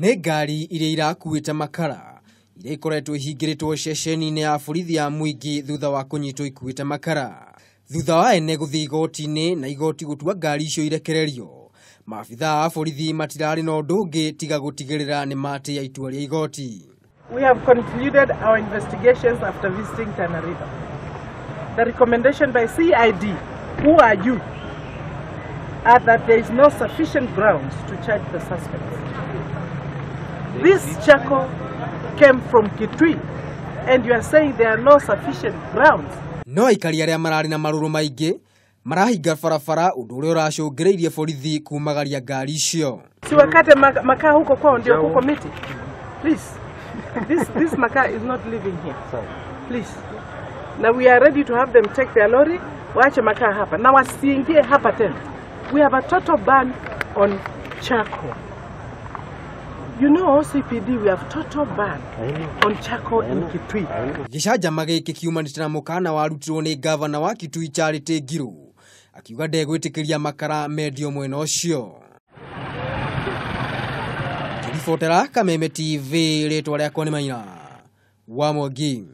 Nĩ ngari iria irakuite makara iria ikoretwo ihingiritwo ceceni-inĩ ya borithi ya Mwangi thutha wa kunyitwo ikuite makara. Thutha wa ene guthii igoti-ini na igoti gutua ngari icio irekereirio, maabithaa a borithi matirari na ũndũ ũngĩ tiga gũtigĩrĩra nĩ matia itua rĩa igoti. We have concluded our investigations after visiting Tana River. The recommendation by CID, who are you, are that there is no sufficient grounds to charge the suspects. This charcoal came from Kitui, and you are saying there are no sufficient grounds. No Aikari arĩa marari na marũrũ maingĩ marahinga barabara ũndũ ũrĩa ũracũngĩrĩirie borithi kumagaria ngari icio. Si wakate makaa huko kwao ndio kuko miti. Please. This makaa is not living here. Please. Now we are ready to have them take their lorry, waache makaa hapa. Na wasiingie hapa tena. We have a total ban on charcoal. You know, OCPD, we have total ban on charcoal in Kitui. Gicanjama gĩkĩ kiumanĩte na mũkana warutirwo nĩ gavana wa Kitui Charity Ngiru, akiuga ndegwĩtĩkĩria makara mendio mwena ũcio. Ribotera Kameme TV, rĩtwa rĩakwa nĩ Maina wa Mwangi.